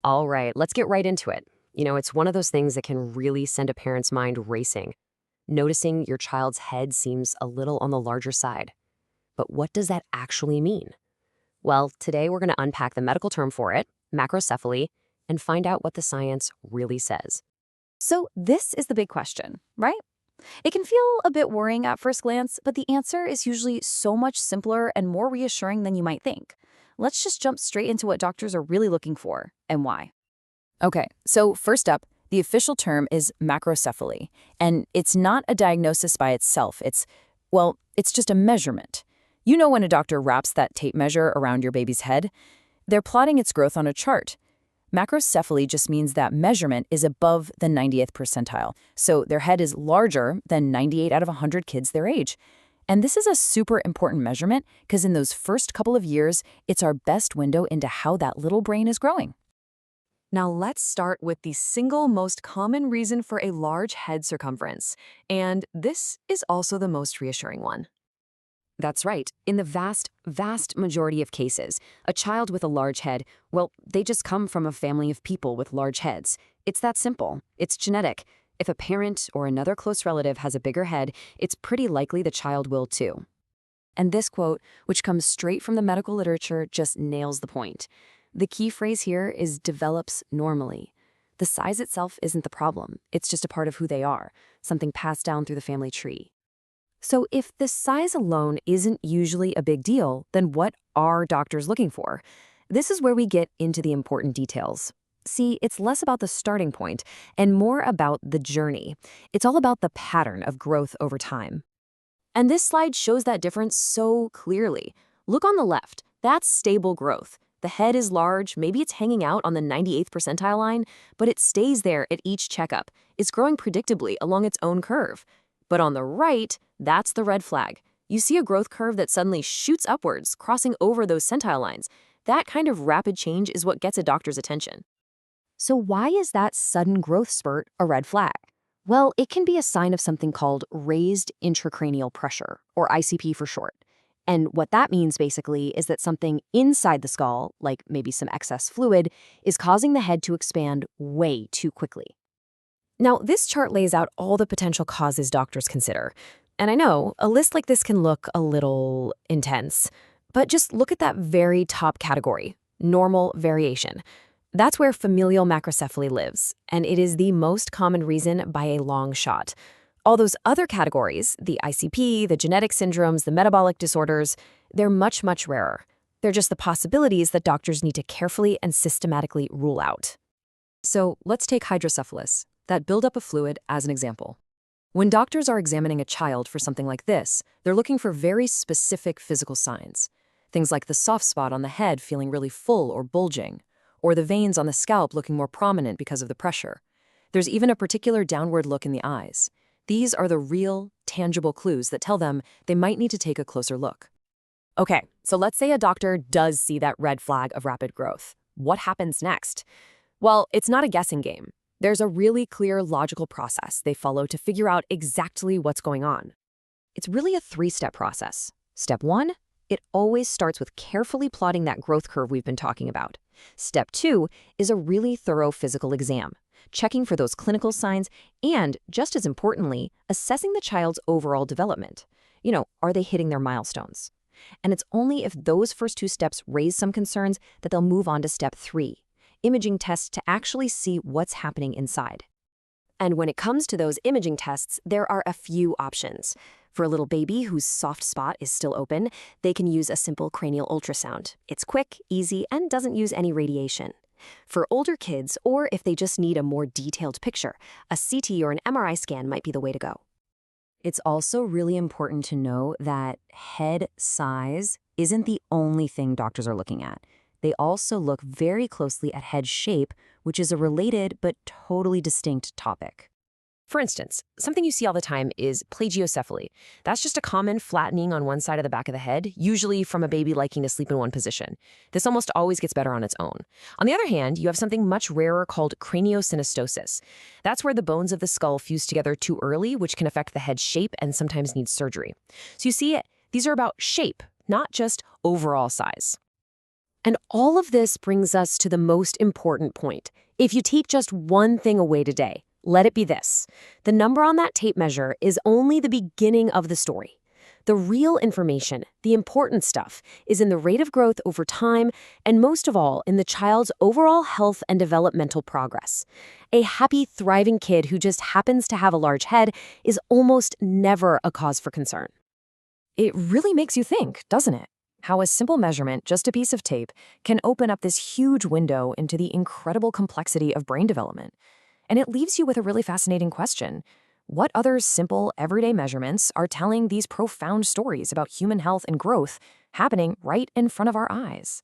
All right, let's get right into it. It's one of those things that can really send a parent's mind racing. Noticing your child's head seems a little on the larger side. But what does that actually mean? Well, today we're going to unpack the medical term for it, macrocephaly, and find out what the science really says. So this is the big question, right? It can feel a bit worrying at first glance, but the answer is usually so much simpler and more reassuring than you might think. Let's just jump straight into what doctors are really looking for and why. Okay, so first up, the official term is macrocephaly, and it's not a diagnosis by itself. It's just a measurement. You know when a doctor wraps that tape measure around your baby's head? They're plotting its growth on a chart. Macrocephaly just means that measurement is above the 90th percentile, so their head is larger than 98 out of 100 kids their age. And this is a super important measurement because in those first couple of years, it's our best window into how that little brain is growing. Now let's start with the single most common reason for a large head circumference, and this is also the most reassuring one. That's right. In the vast majority of cases, a child with a large head, well, they just come from a family of people with large heads. It's that simple. It's genetic. If a parent or another close relative has a bigger head, it's pretty likely the child will too. And this quote, which comes straight from the medical literature, just nails the point. The key phrase here is develops normally. The size itself isn't the problem. It's just a part of who they are, something passed down through the family tree. So if the size alone isn't usually a big deal, then what are doctors looking for? This is where we get into the important details. See, it's less about the starting point and more about the journey. It's all about the pattern of growth over time. And this slide shows that difference so clearly. Look on the left. That's stable growth. The head is large, maybe it's hanging out on the 98th percentile line, but it stays there at each checkup. It's growing predictably along its own curve. But on the right, that's the red flag. You see a growth curve that suddenly shoots upwards, crossing over those centile lines. That kind of rapid change is what gets a doctor's attention. So why is that sudden growth spurt a red flag? Well, it can be a sign of something called raised intracranial pressure, or ICP for short. And what that means basically is that something inside the skull, like maybe some excess fluid, is causing the head to expand way too quickly. Now, this chart lays out all the potential causes doctors consider. And I know, a list like this can look a little intense, but just look at that very top category, normal variation. That's where familial macrocephaly lives, and it is the most common reason by a long shot. All those other categories, the ICP, the genetic syndromes, the metabolic disorders, they're much rarer. They're just the possibilities that doctors need to carefully and systematically rule out. So let's take hydrocephalus, that buildup of fluid, as an example. When doctors are examining a child for something like this, they're looking for very specific physical signs. Things like the soft spot on the head feeling really full or bulging, or the veins on the scalp looking more prominent because of the pressure. There's even a particular downward look in the eyes. These are the real, tangible clues that tell them they might need to take a closer look. Okay, so let's say a doctor does see that red flag of rapid growth. What happens next? Well, it's not a guessing game. There's a really clear logical process they follow to figure out exactly what's going on. It's really a three-step process. Step 1, it always starts with carefully plotting that growth curve we've been talking about. Step 2 is a really thorough physical exam, checking for those clinical signs and, just as importantly, assessing the child's overall development. Are they hitting their milestones? And it's only if those first two steps raise some concerns that they'll move on to step 3. Imaging tests to actually see what's happening inside. And when it comes to those imaging tests, there are a few options. For a little baby whose soft spot is still open, they can use a simple cranial ultrasound. It's quick, easy, and doesn't use any radiation. For older kids, or if they just need a more detailed picture, a CT or an MRI scan might be the way to go. It's also really important to know that head size isn't the only thing doctors are looking at. They also look very closely at head shape, which is a related but totally distinct topic. For instance, something you see all the time is plagiocephaly. That's just a common flattening on one side of the back of the head, usually from a baby liking to sleep in one position. This almost always gets better on its own. On the other hand, you have something much rarer called craniosynostosis. That's where the bones of the skull fuse together too early, which can affect the head shape and sometimes needs surgery. So you see, these are about shape, not just overall size. And all of this brings us to the most important point. If you take just one thing away today, let it be this. The number on that tape measure is only the beginning of the story. The real information, the important stuff, is in the rate of growth over time, and most of all, in the child's overall health and developmental progress. A happy, thriving kid who just happens to have a large head is almost never a cause for concern. It really makes you think, doesn't it? How a simple measurement, just a piece of tape, can open up this huge window into the incredible complexity of brain development. And it leaves you with a really fascinating question. What other simple, everyday measurements are telling these profound stories about human health and growth happening right in front of our eyes?